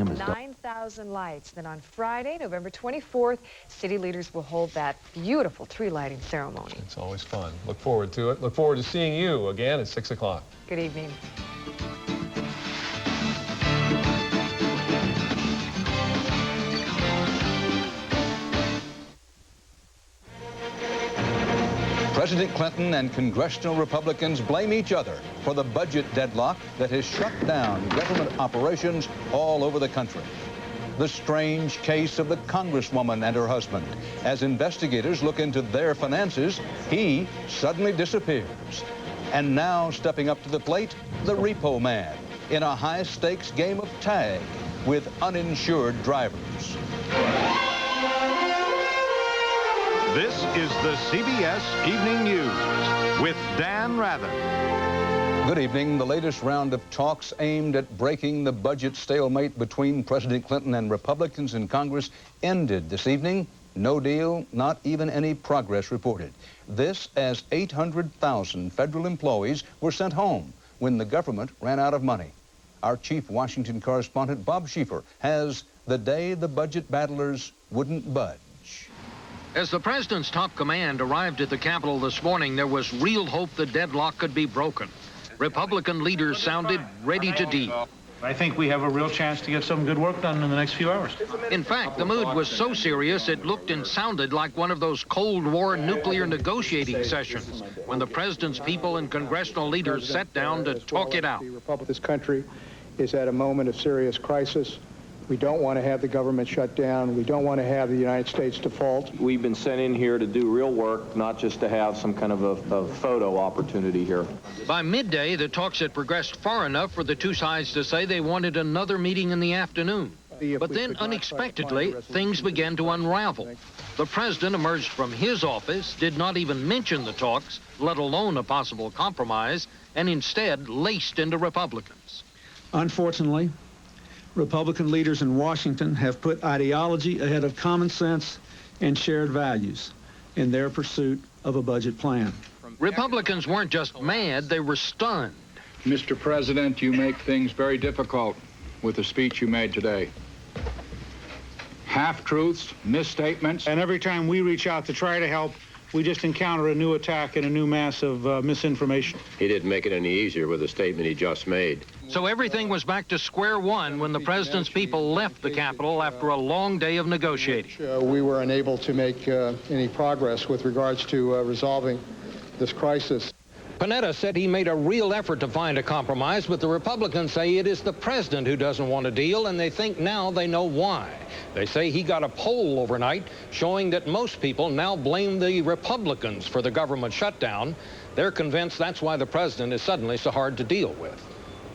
cameras. 9,000 lights. Then on Friday, November 24th, city leaders will hold that beautiful tree lighting ceremony. It's always fun. Look forward to it. Look forward to seeing you again at 6 o'clock. Good evening. President Clinton and congressional Republicans blame each other for the budget deadlock that has shut down government operations all over the country. The strange case of the Congresswoman and her husband. As investigators look into their finances, he suddenly disappears. And now stepping up to the plate, the repo man in a high-stakes game of tag with uninsured drivers. This is the CBS Evening News with Dan Rather. Good evening. The latest round of talks aimed at breaking the budget stalemate between President Clinton and Republicans in Congress ended this evening. No deal, not even any progress reported. This as 800,000 federal employees were sent home when the government ran out of money. Our chief Washington correspondent, Bob Schieffer, has the day the budget battlers wouldn't budge. As the president's top command arrived at the Capitol this morning, there was real hope the deadlock could be broken. Republican leaders sounded ready to deal. I think we have a real chance to get some good work done in the next few hours. In fact, the mood was so serious it looked and sounded like one of those Cold War nuclear negotiating sessions when the president's people and congressional leaders sat down to talk it out. This country is at a moment of serious crisis. We don't want to have the government shut down. We don't want to have the United States default. We've been sent in here to do real work, not just to have some kind of a photo opportunity here. By midday, the talks had progressed far enough for the two sides to say they wanted another meeting in the afternoon. But then, unexpectedly, things began to unravel. The president emerged from his office, did not even mention the talks, let alone a possible compromise, and instead laced into Republicans. Unfortunately, Republican leaders in Washington have put ideology ahead of common sense and shared values in their pursuit of a budget plan. Republicans weren't just mad, they were stunned. Mr. President, you make things very difficult with the speech you made today. Half-truths, misstatements. And every time we reach out to try to help, we just encounter a new attack and a new mass of misinformation. He didn't make it any easier with the statement he just made. So everything was back to square one when the president's people left the Capitol after a long day of negotiating. We were unable to make any progress with regards to resolving this crisis. Panetta said he made a real effort to find a compromise, but the Republicans say it is the president who doesn't want a deal, and they think now they know why. They say he got a poll overnight showing that most people now blame the Republicans for the government shutdown. They're convinced that's why the president is suddenly so hard to deal with.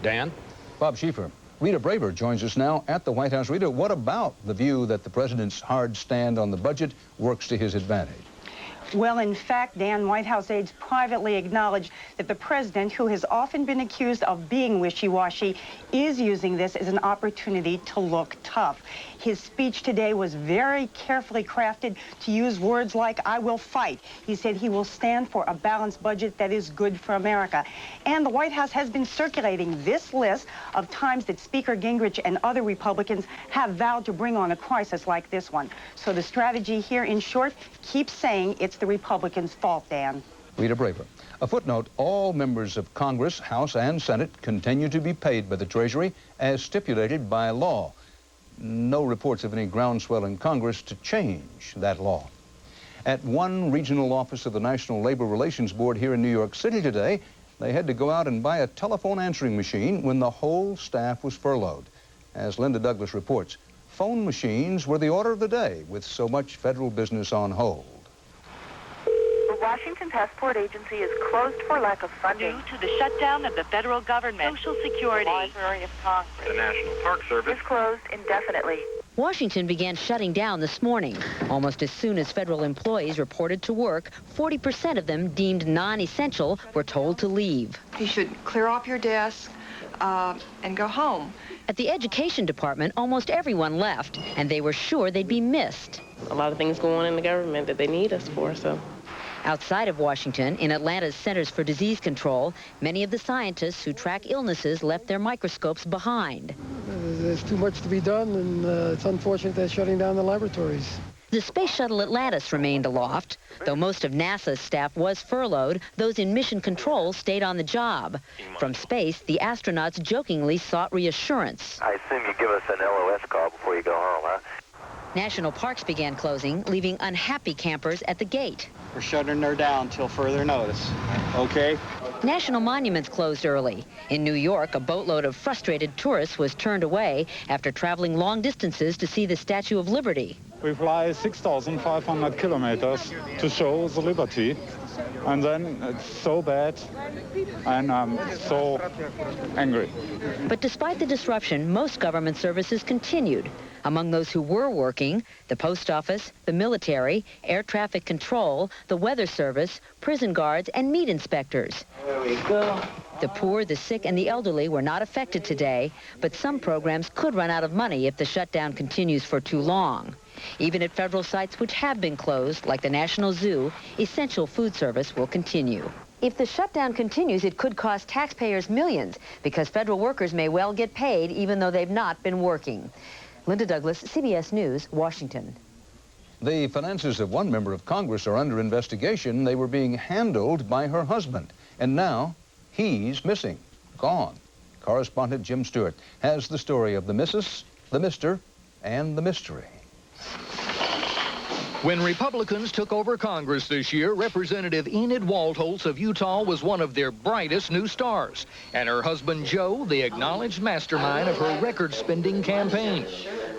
Dan? Bob Schieffer. Rita Braver joins us now at the White House. Rita, what about the view that the president's hard stand on the budget works to his advantage? Well, in fact, Dan, White House aides privately acknowledged that the president, who has often been accused of being wishy-washy, is using this as an opportunity to look tough. His speech today was very carefully crafted to use words like, "I will fight." He said he will stand for a balanced budget that is good for America. And the White House has been circulating this list of times that Speaker Gingrich and other Republicans have vowed to bring on a crisis like this one. So the strategy here, in short, keeps saying it's the Republicans' fault, Dan. Rita Braver. A footnote, all members of Congress, House and Senate, continue to be paid by the Treasury as stipulated by law. No reports of any groundswell in Congress to change that law. At one regional office of the National Labor Relations Board here in New York City today, they had to go out and buy a telephone answering machine when the whole staff was furloughed. As Linda Douglas reports, phone machines were the order of the day with so much federal business on hold. The Washington Passport Agency is closed for lack of funding. Due to the shutdown of the federal government, Social Security, The Library of Congress, The National Park Service is closed indefinitely. Washington began shutting down this morning. Almost as soon as federal employees reported to work, 40% of them deemed non-essential were told to leave. You should clear off your desk and go home. At the Education Department, almost everyone left, and they were sure they'd be missed. A lot of things going on in the government that they need us for, so. Outside of Washington, in Atlanta's Centers for Disease Control, many of the scientists who track illnesses left their microscopes behind. There's too much to be done, and it's unfortunate they're shutting down the laboratories. The Space Shuttle Atlantis remained aloft. Though most of NASA's staff was furloughed, those in mission control stayed on the job. From space, the astronauts jokingly sought reassurance. I assume you give us an LOS call before you go home, huh? National parks began closing, leaving unhappy campers at the gate. We're shutting her down till further notice, okay? National monuments closed early. In New York, a boatload of frustrated tourists was turned away after traveling long distances to see the Statue of Liberty. We fly 6,500 kilometers to show the liberty, and then it's so bad, and I'm so angry. But despite the disruption, most government services continued. Among those who were working, the post office, the military, air traffic control, the weather service, prison guards, and meat inspectors. There we go. The poor, the sick, and the elderly were not affected today, but some programs could run out of money if the shutdown continues for too long. Even at federal sites which have been closed, like the National Zoo, essential food service will continue. If the shutdown continues, it could cost taxpayers millions, because federal workers may well get paid even though they've not been working. Linda Douglas, CBS News, Washington. The finances of one member of Congress are under investigation. They were being handled by her husband, and now he's missing, gone. Correspondent Jim Stewart has the story of the Mrs., the Mr., and the mystery. When Republicans took over Congress this year, Representative Enid Waltholz of Utah was one of their brightest new stars. And her husband, Joe, the acknowledged mastermind of her record-spending campaign.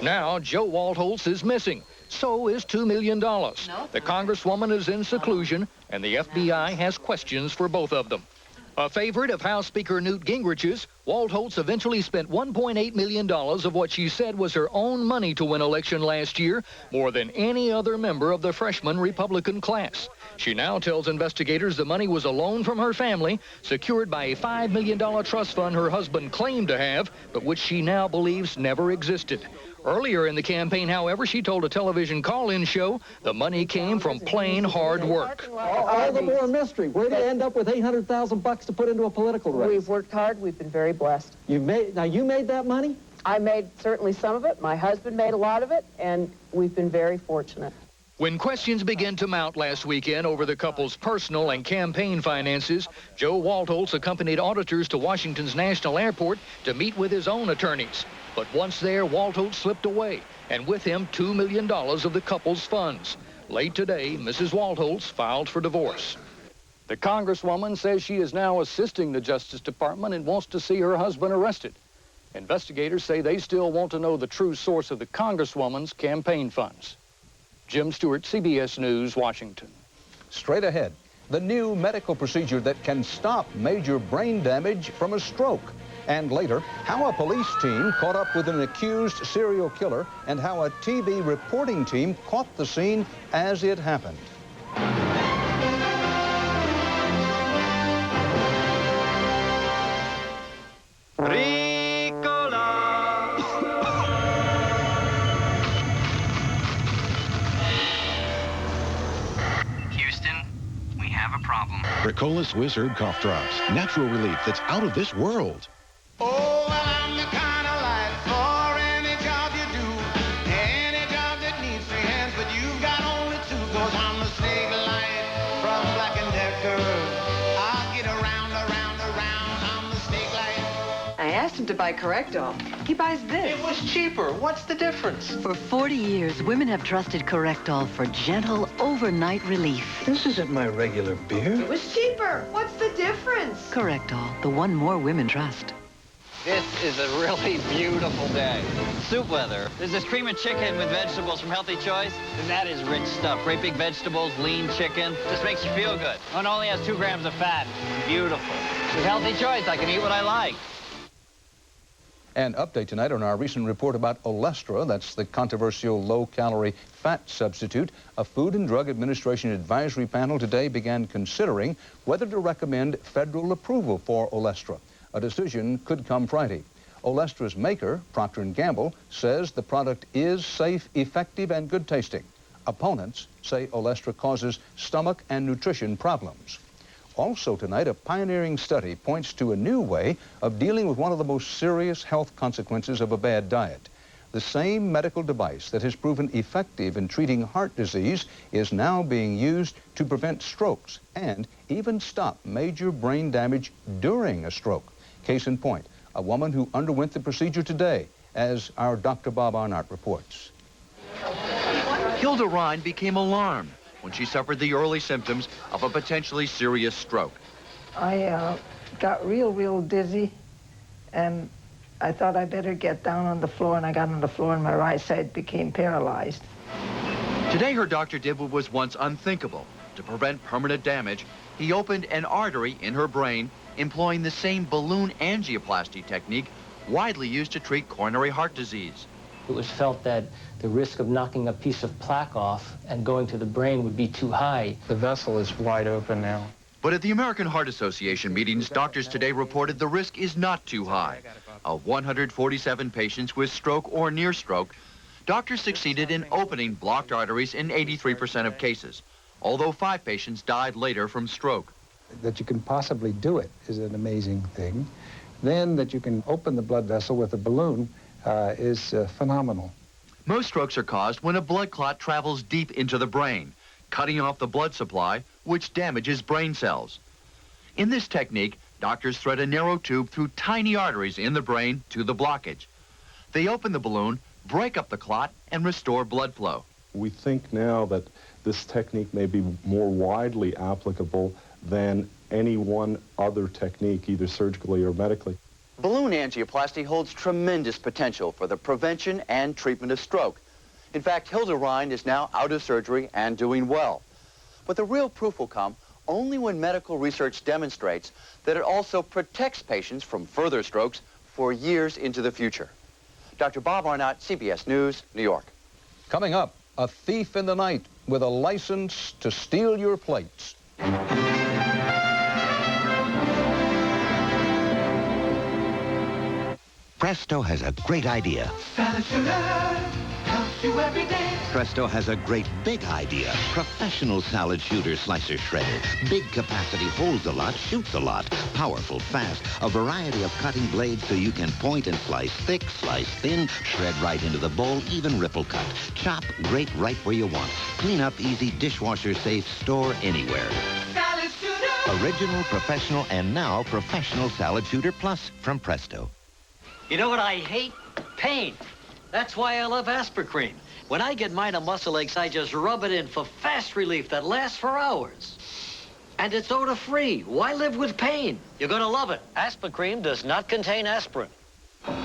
Now, Joe Waltholz is missing. So is $2 million. The Congresswoman is in seclusion, and the FBI has questions for both of them. A favorite of House Speaker Newt Gingrich's, Waltholz eventually spent $1.8 million of what she said was her own money to win election last year, more than any other member of the freshman Republican class. She now tells investigators the money was a loan from her family, secured by a $5 million trust fund her husband claimed to have, but which she now believes never existed. Earlier in the campaign, however, she told a television call-in show the money came from plain hard work. All the more mystery. Where'd you end up with $800,000 to put into a political race? We've worked hard. We've been very blessed. You made that money? I made certainly some of it. My husband made a lot of it, and we've been very fortunate. When questions began to mount last weekend over the couple's personal and campaign finances, Joe Waltholz accompanied auditors to Washington's National Airport to meet with his own attorneys. But once there, Waltholz slipped away, and with him $2 million of the couple's funds. Late today, Mrs. Waltholz filed for divorce. The Congresswoman says she is now assisting the Justice Department and wants to see her husband arrested. Investigators say they still want to know the true source of the Congresswoman's campaign funds. Jim Stewart, CBS News, Washington. Straight ahead, the new medical procedure that can stop major brain damage from a stroke. And later, how a police team caught up with an accused serial killer and how a TV reporting team caught the scene as it happened. Houston, we have a problem. Ricola Swiss Herb Cough Drops. Natural relief that's out of this world. Oh, well, I'm the kind of light for any job you do. Any job that needs three hands, but you've got only two. 'Cause I'm the snake light from Black & Decker. I'll get around. I'm the snake light. I asked him to buy Correctol. He buys this. It was cheaper. What's the difference? For 40 years, women have trusted Correctol for gentle, overnight relief. This isn't my regular beer. It was cheaper. What's the difference? Correctol, the one more women trust. This is a really beautiful day. Soup weather. There's this cream of chicken with vegetables from Healthy Choice, and that is rich stuff. Great big vegetables, lean chicken. Just makes you feel good. And only has 2 grams of fat. Beautiful. With Healthy Choice, I can eat what I like. An update tonight on our recent report about Olestra. That's the controversial low-calorie fat substitute. A Food and Drug Administration advisory panel today began considering whether to recommend federal approval for Olestra. A decision could come Friday. Olestra's maker, Procter & Gamble, says the product is safe, effective, and good tasting. Opponents say Olestra causes stomach and nutrition problems. Also tonight, a pioneering study points to a new way of dealing with one of the most serious health consequences of a bad diet. The same medical device that has proven effective in treating heart disease is now being used to prevent strokes and even stop major brain damage during a stroke. Case in point, a woman who underwent the procedure today, as our Dr. Bob Arnott reports. Hilda Rhine became alarmed when she suffered the early symptoms of a potentially serious stroke. I got real dizzy, and I thought I better get down on the floor, and I got on the floor, and my right side became paralyzed. Today, her doctor did what was once unthinkable. To prevent permanent damage, he opened an artery in her brain, employing the same balloon angioplasty technique widely used to treat coronary heart disease. It was felt that the risk of knocking a piece of plaque off and going to the brain would be too high. The vessel is wide open now. But at the American Heart Association meetings, doctors today reported the risk is not too high. Of 147 patients with stroke or near stroke, doctors succeeded in opening blocked arteries in 83% of cases, although 5 patients died later from stroke. That you can possibly do it is an amazing thing. Then that you can open the blood vessel with a balloon is phenomenal. Most strokes are caused when a blood clot travels deep into the brain, cutting off the blood supply, which damages brain cells. In this technique, doctors thread a narrow tube through tiny arteries in the brain to the blockage. They open the balloon, break up the clot, and restore blood flow. We think now that this technique may be more widely applicable than any one other technique, either surgically or medically. Balloon angioplasty holds tremendous potential for the prevention and treatment of stroke. In fact, Hilda Rhine is now out of surgery and doing well. But the real proof will come only when medical research demonstrates that it also protects patients from further strokes for years into the future. Dr. Bob Arnott, CBS News, New York. Coming up, a thief in the night with a license to steal your plates. Presto has a great idea. Salad shooter helps you every day. Presto has a great big idea. Professional salad shooter slicer shredder. Big capacity, holds a lot, shoots a lot. Powerful, fast, a variety of cutting blades so you can point and slice thick, slice thin, shred right into the bowl, even ripple cut. Chop, grate right where you want. Clean up easy, dishwasher safe, store anywhere. Salad shooter. Original, professional, and now professional salad shooter plus from Presto. You know what I hate? Pain. That's why I love Aspercreme. When I get mine on muscle aches, I just rub it in for fast relief that lasts for hours. And it's odor-free. Why live with pain? You're gonna love it. Aspercreme does not contain aspirin.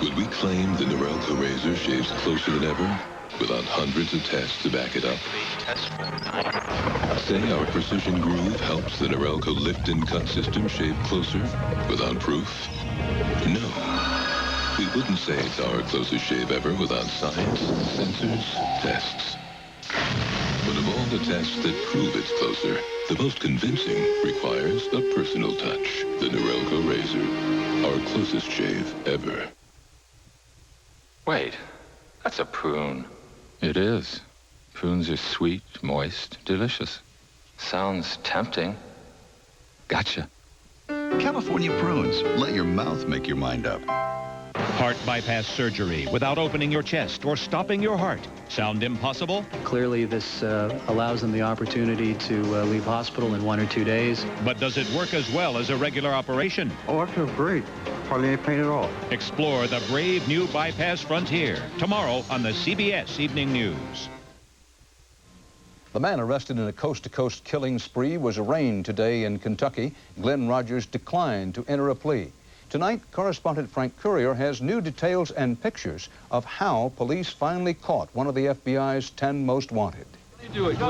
Would we claim the Norelco razor shaves closer than ever without hundreds of tests to back it up? Say our precision groove helps the Norelco lift and cut system shave closer without proof? No. We wouldn't say it's our closest shave ever without science, sensors, tests. But of all the tests that prove it's closer, the most convincing requires a personal touch. The Norelco razor, our closest shave ever. Wait, that's a prune. It is. Prunes are sweet, moist, delicious. Sounds tempting. Gotcha. California prunes. Let your mouth make your mind up. Heart bypass surgery without opening your chest or stopping your heart. Sound impossible? Clearly, this allows them the opportunity to leave hospital in 1 or 2 days. But does it work as well as a regular operation? Oh, I feel great. Hardly any pain at all. Explore the brave new bypass frontier tomorrow on the CBS Evening News. The man arrested in a coast-to-coast killing spree was arraigned today in Kentucky. Glenn Rogers declined to enter a plea. Tonight, correspondent Frank Courier has new details and pictures of how police finally caught one of the FBI's 10 most wanted.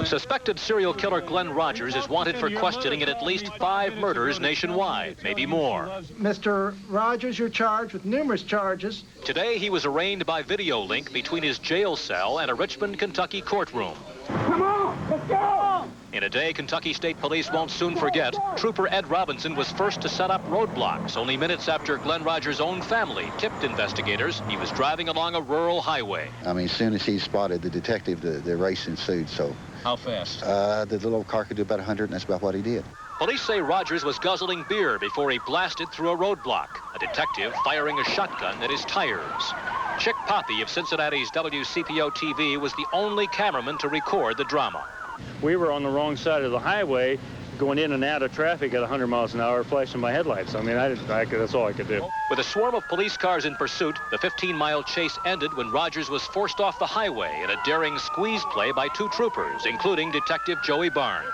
Suspected serial killer Glenn Rogers is wanted for questioning in at least 5 murders nationwide, maybe more. Mr. Rogers, you're charged with numerous charges. Today, he was arraigned by video link between his jail cell and a Richmond, Kentucky courtroom. Come on, let's go! In a day Kentucky State Police won't soon forget, Trooper Ed Robinson was first to set up roadblocks only minutes after Glenn Rogers' own family tipped investigators he was driving along a rural highway. I mean, as soon as he spotted the detective, the race ensued, so. How fast? The little car could do about 100, and that's about what he did. Police say Rogers was guzzling beer before he blasted through a roadblock, a detective firing a shotgun at his tires. Chick Poppy of Cincinnati's WCPO-TV was the only cameraman to record the drama. We were on the wrong side of the highway, going in and out of traffic at 100 miles an hour, flashing my headlights. I mean, that's all I could do. With a swarm of police cars in pursuit, the 15-mile chase ended when Rogers was forced off the highway in a daring squeeze play by two troopers, including Detective Joey Barnes.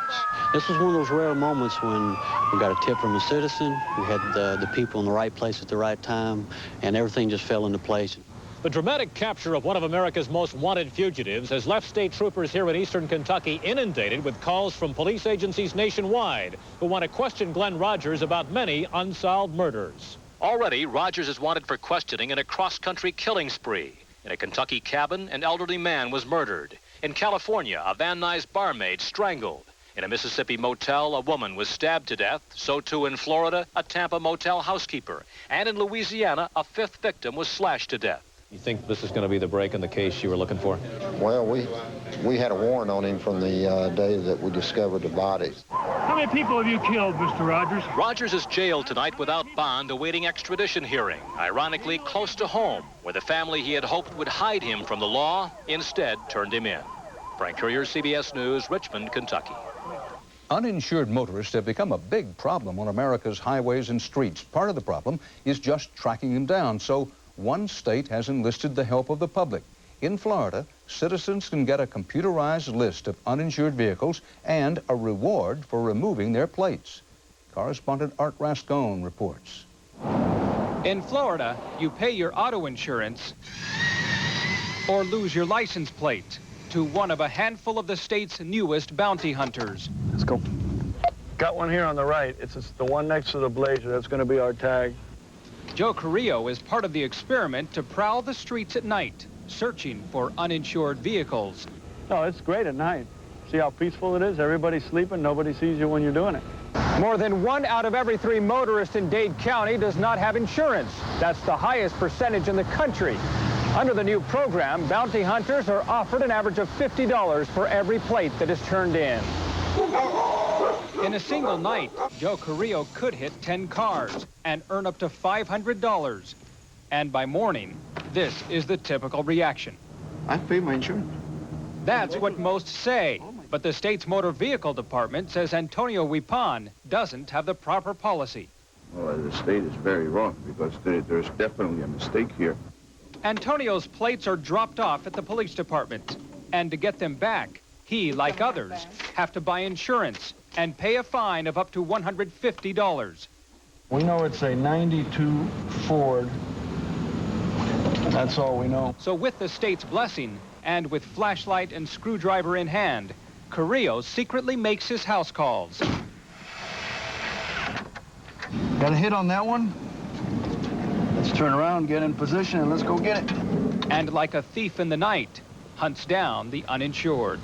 This was one of those rare moments when we got a tip from a citizen, we had the people in the right place at the right time, and everything just fell into place. The dramatic capture of one of America's most wanted fugitives has left state troopers here in eastern Kentucky inundated with calls from police agencies nationwide who want to question Glenn Rogers about many unsolved murders. Already, Rogers is wanted for questioning in a cross-country killing spree. In a Kentucky cabin, an elderly man was murdered. In California, a Van Nuys barmaid strangled. In a Mississippi motel, a woman was stabbed to death. So too in Florida, a Tampa motel housekeeper. And in Louisiana, a fifth victim was slashed to death. You think this is going to be the break in the case you were looking for? Well, we had a warrant on him from the day that we discovered the body. How many people have you killed, Mr. Rogers? Rogers is jailed tonight without bond, awaiting extradition hearing, ironically close to home, where the family he had hoped would hide him from the law instead turned him in. Frank Courier, CBS News, Richmond, Kentucky. Uninsured motorists have become a big problem on America's highways and streets. Part of the problem is just tracking them down, so one state has enlisted the help of the public. In Florida, citizens can get a computerized list of uninsured vehicles and a reward for removing their plates. Correspondent Art Rascone reports. In Florida, you pay your auto insurance or lose your license plate to one of a handful of the state's newest bounty hunters. Let's go. Got one here on the right. It's the one next to the Blazer. That's going to be our tag. Joe Carrillo is part of the experiment to prowl the streets at night, searching for uninsured vehicles. No, it's great at night. See how peaceful it is? Everybody's sleeping. Nobody sees you when you're doing it. More than 1 out of every 3 motorists in Dade County does not have insurance. That's the highest percentage in the country. Under the new program, bounty hunters are offered an average of $50 for every plate that is turned in. In a single night, Joe Carrillo could hit 10 cars and earn up to $500. And by morning, this is the typical reaction. I pay my insurance. That's what most say. But the state's motor vehicle department says Antonio Wipan doesn't have the proper policy. Well, the state is very wrong because there's definitely a mistake here. Antonio's plates are dropped off at the police department. And to get them back, he, like others, have to buy insurance and pay a fine of up to $150. We know it's a 92 Ford. That's all we know. So with the state's blessing, and with flashlight and screwdriver in hand, Carrillo secretly makes his house calls. Got a hit on that one? Let's turn around, get in position, and let's go get it. And like a thief in the night, hunts down the uninsured.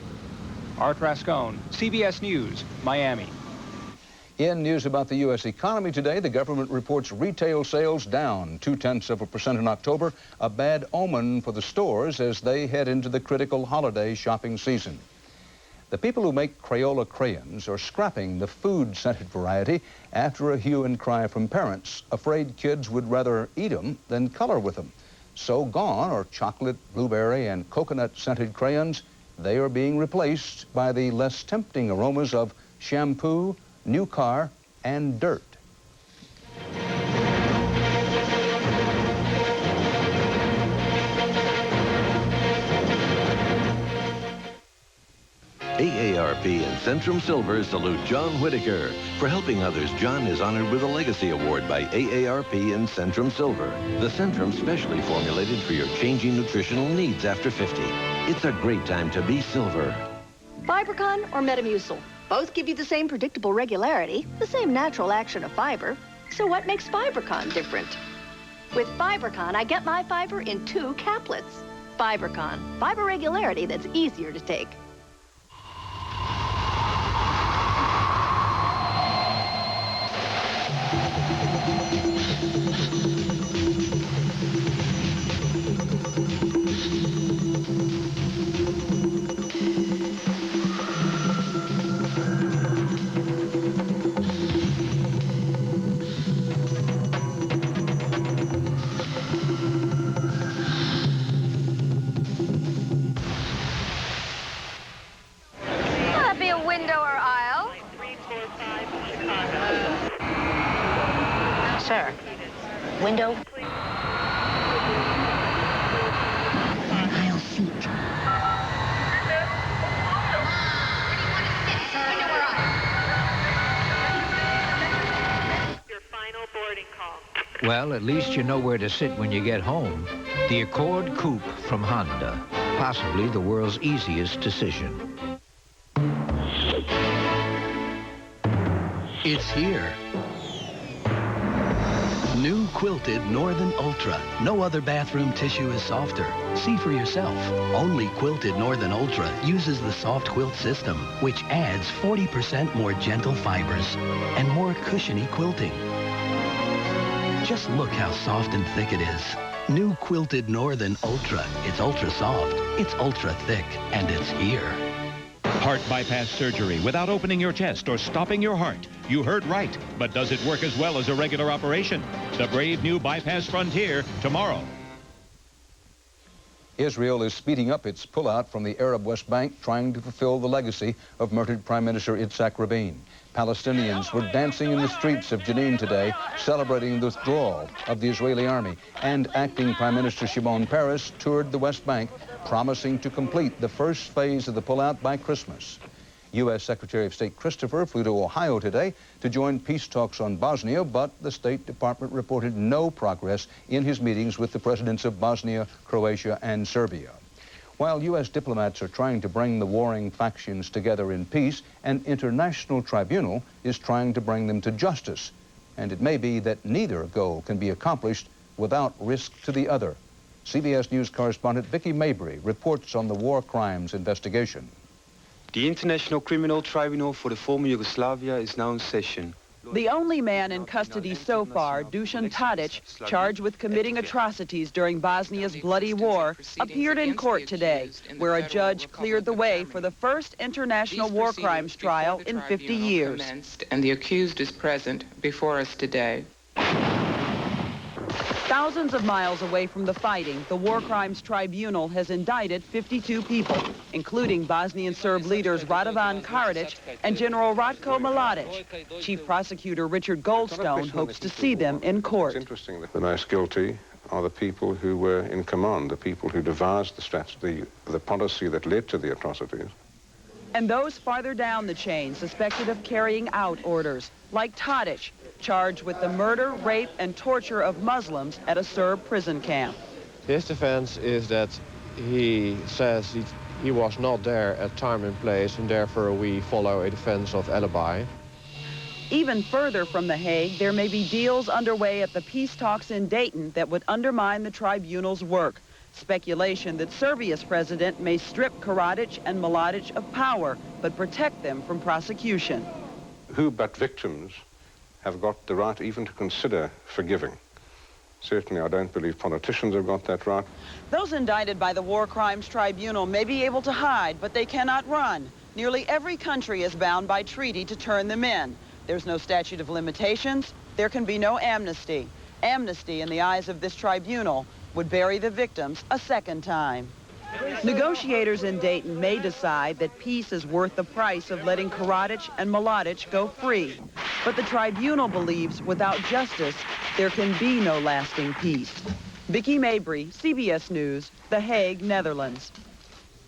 Art Rascone, CBS News, Miami. In news about the U.S. economy today, the government reports retail sales down 0.2% in October, a bad omen for the stores as they head into the critical holiday shopping season. The people who make Crayola crayons are scrapping the food-scented variety after a hue and cry from parents, afraid kids would rather eat them than color with them. So gone are chocolate, blueberry, and coconut-scented crayons. They are being replaced by the less tempting aromas of shampoo, new car, and dirt. AARP and Centrum Silver salute John Whitaker. For helping others, John is honored with a Legacy Award by AARP and Centrum Silver. The Centrum specially formulated for your changing nutritional needs after 50. It's a great time to be silver. Fibercon or Metamucil? Both give you the same predictable regularity, the same natural action of fiber. So what makes Fibercon different? With Fibercon, I get my fiber in 2 caplets. Fibercon, fiber regularity that's easier to take. window. Aisle seat. Your final boarding call. Well, at least you know where to sit when you get home. The Accord Coupe from Honda. Possibly the world's easiest decision. It's here. New quilted Northern Ultra. No other bathroom tissue is softer. See for yourself. Only quilted Northern Ultra uses the soft quilt system, which adds 40% more gentle fibers and more cushiony quilting. Just look how soft and thick it is. New quilted Northern Ultra. It's ultra soft, it's ultra thick, and it's here. Heart bypass surgery without opening your chest or stopping your heart. You heard right, but does it work as well as a regular operation? The brave new Bypass Frontier tomorrow. Israel is speeding up its pullout from the Arab West Bank, trying to fulfill the legacy of murdered Prime Minister Yitzhak Rabin. Palestinians were dancing in the streets of Jenin today, celebrating the withdrawal of the Israeli army. And acting Prime Minister Shimon Peres toured the West Bank, promising to complete the first phase of the pullout by Christmas. U.S. Secretary of State Christopher flew to Ohio today to join peace talks on Bosnia, but the State Department reported no progress in his meetings with the presidents of Bosnia, Croatia, and Serbia. While U.S. diplomats are trying to bring the warring factions together in peace, an international tribunal is trying to bring them to justice. And it may be that neither goal can be accomplished without risk to the other. CBS News correspondent Vicki Mabry reports on the war crimes investigation. The International Criminal Tribunal for the former Yugoslavia is now in session. The only man in custody so far, Dusan Tadic, charged with committing atrocities during Bosnia's bloody war, appeared in court today, where a judge cleared the way for the first international war crimes trial in 50 years. And the accused is present before us today. Thousands of miles away from the fighting, the War Crimes Tribunal has indicted 52 people, including Bosnian Serb leaders Radovan Karadzic and General Ratko Mladic. Chief Prosecutor Richard Goldstone hopes to see them in court. It's interesting that the most guilty are the people who were in command, the people who devised the strategy, the policy that led to the atrocities. And those farther down the chain suspected of carrying out orders, like Tadic, charged with the murder, rape, and torture of Muslims at a Serb prison camp. His defense is that he says he was not there at time and place, and therefore we follow a defense of alibi. Even further from The Hague, there may be deals underway at the peace talks in Dayton that would undermine the tribunal's work. Speculation that Serbia's president may strip Karadzic and Mladic of power, but protect them from prosecution. Who but victims have got the right even to consider forgiving? Certainly, I don't believe politicians have got that right. Those indicted by the War Crimes Tribunal may be able to hide, but they cannot run. Nearly every country is bound by treaty to turn them in. There's no statute of limitations. There can be no amnesty. Amnesty, in the eyes of this tribunal, would bury the victims a second time. Negotiators in Dayton may decide that peace is worth the price of letting Karadzic and Mladic go free. But the tribunal believes without justice, there can be no lasting peace. Vicki Mabry, CBS News, The Hague, Netherlands.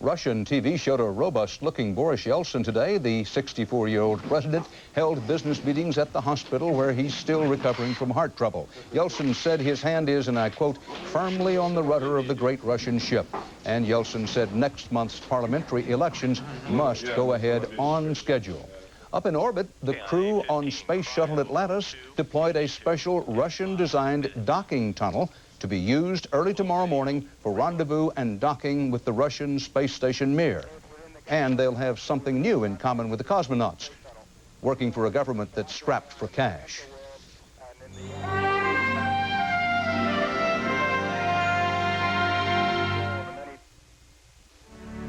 Russian TV showed a robust-looking Boris Yeltsin today. The 64-year-old president held business meetings at the hospital where he's still recovering from heart trouble. Yeltsin said his hand is, and I quote, firmly on the rudder of the great Russian ship. And Yeltsin said next month's parliamentary elections must go ahead on schedule. Up in orbit, the crew on Space Shuttle Atlantis deployed a special Russian-designed docking tunnel to be used early tomorrow morning for rendezvous and docking with the Russian space station Mir. And they'll have something new in common with the cosmonauts, working for a government that's strapped for cash.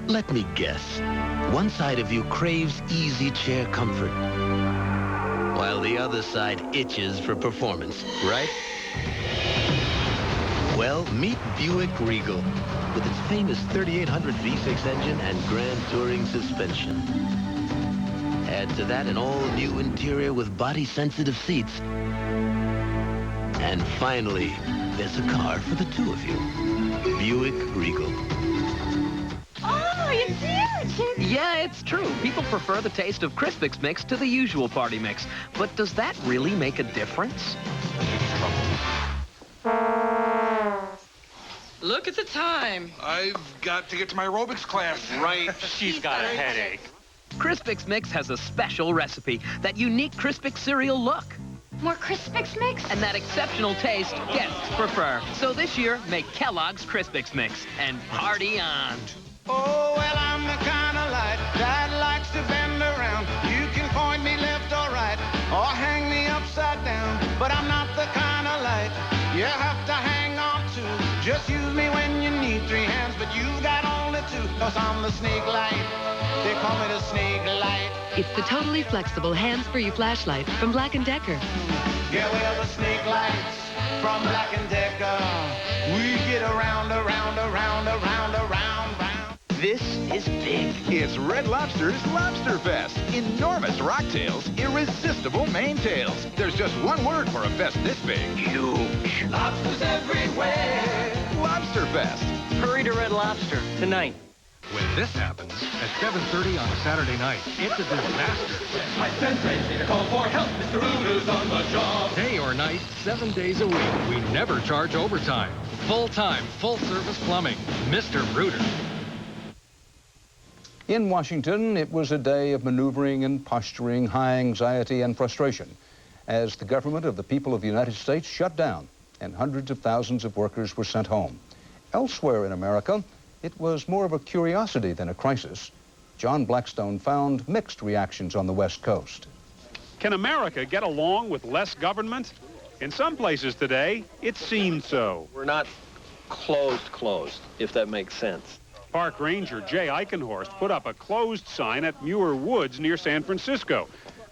Let me guess. One side of you craves easy chair comfort, while the other side itches for performance, right? Well, meet Buick Regal with its famous 3800 V6 engine and Grand Touring suspension. Add to that an all-new interior with body-sensitive seats, And finally, there's a car for the two of you. Buick Regal. Oh, it's huge! Yeah, it's true. People prefer the taste of Crispix Mix to the usual party mix. But does that really make a difference? Look at the time. I've got to get to my aerobics class. Right. She's got a headache. Crispix Mix has a special recipe, that unique Crispix cereal look. More Crispix Mix? And that exceptional taste guests prefer. So this year, make Kellogg's Crispix Mix and party on. Oh, well, I'm the kind of light that likes to bend around. You can point me left or right, or hang me upside down. But I'm not the kind of light you have to hang on to. Just use me when you need three hands, but you've got only two. Cause I'm the snake light. They call me the snake light. It's the totally flexible hands-free flashlight from Black & Decker. Yeah, we're the snake lights from Black & Decker. We get around, around, around, around, around, round. This is big. It's Red Lobster's Lobster Fest. Enormous rocktails, irresistible maintails. There's just one word for a fest this big. Huge. Lobsters everywhere. Lobster Fest. Hurry to Red Lobster tonight. When this happens at 7:30 on a Saturday night, it's a disaster. My senseis need a call for help. Mr. Uru's on the job. Day or night, 7 days a week. We never charge overtime. Full-time, full-service plumbing. Mr. Bruder. In Washington, it was a day of maneuvering and posturing, high anxiety and frustration as the government of the people of the United States shut down and hundreds of thousands of workers were sent home. Elsewhere in America, it was more of a curiosity than a crisis. John Blackstone found mixed reactions on the West Coast. Can America get along with less government? In some places today, it seemed so. We're not closed, if that makes sense. Park Ranger Jay Eichenhorst put up a closed sign at Muir Woods near San Francisco.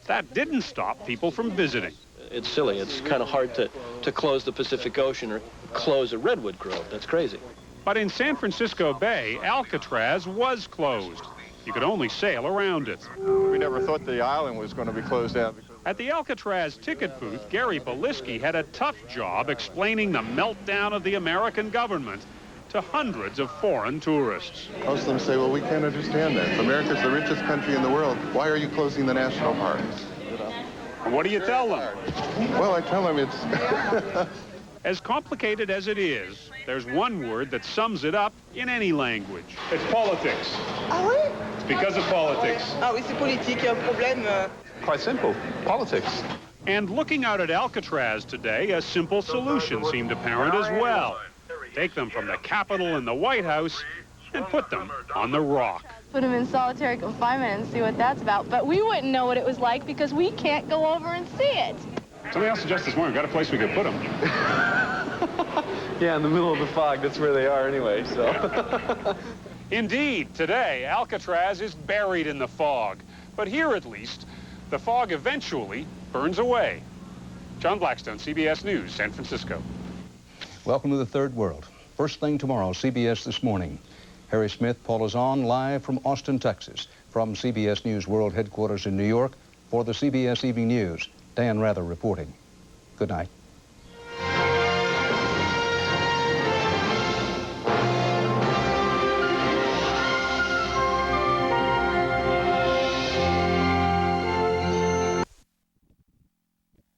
That didn't stop people from visiting. It's silly. It's kind of hard to close the Pacific Ocean or close a redwood grove. That's crazy. But in San Francisco Bay, Alcatraz was closed. You could only sail around it. We never thought the island was going to be closed down. At the Alcatraz ticket booth, Gary Beliski had a tough job explaining the meltdown of the American government to hundreds of foreign tourists. Most of them say, well, we can't understand that. America's the richest country in the world. Why are you closing the national parks? And what do you tell them? Well, I tell them it's... As complicated as it is, there's one word that sums it up in any language. It's politics. Ah oui? It's because of politics. Ah oui, c'est politique, il y a un problème. Quite simple. Politics. And looking out at Alcatraz today, a simple solution seemed apparent as well. Take them from the Capitol and the White House and put them on the Rock. Put them in solitary confinement and see what that's about. But we wouldn't know what it was like because we can't go over and see it. Somebody else suggested this morning, we've got a place we could put them. Yeah, in the middle of the fog. That's where they are anyway, so. Indeed, today, Alcatraz is buried in the fog. But here, at least, the fog eventually burns away. John Blackstone, CBS News, San Francisco. Welcome to the Third World. First thing tomorrow, CBS This Morning. Harry Smith, Paul Azan, live from Austin, Texas. From CBS News World Headquarters in New York, for the CBS Evening News, Dan Rather reporting. Good night.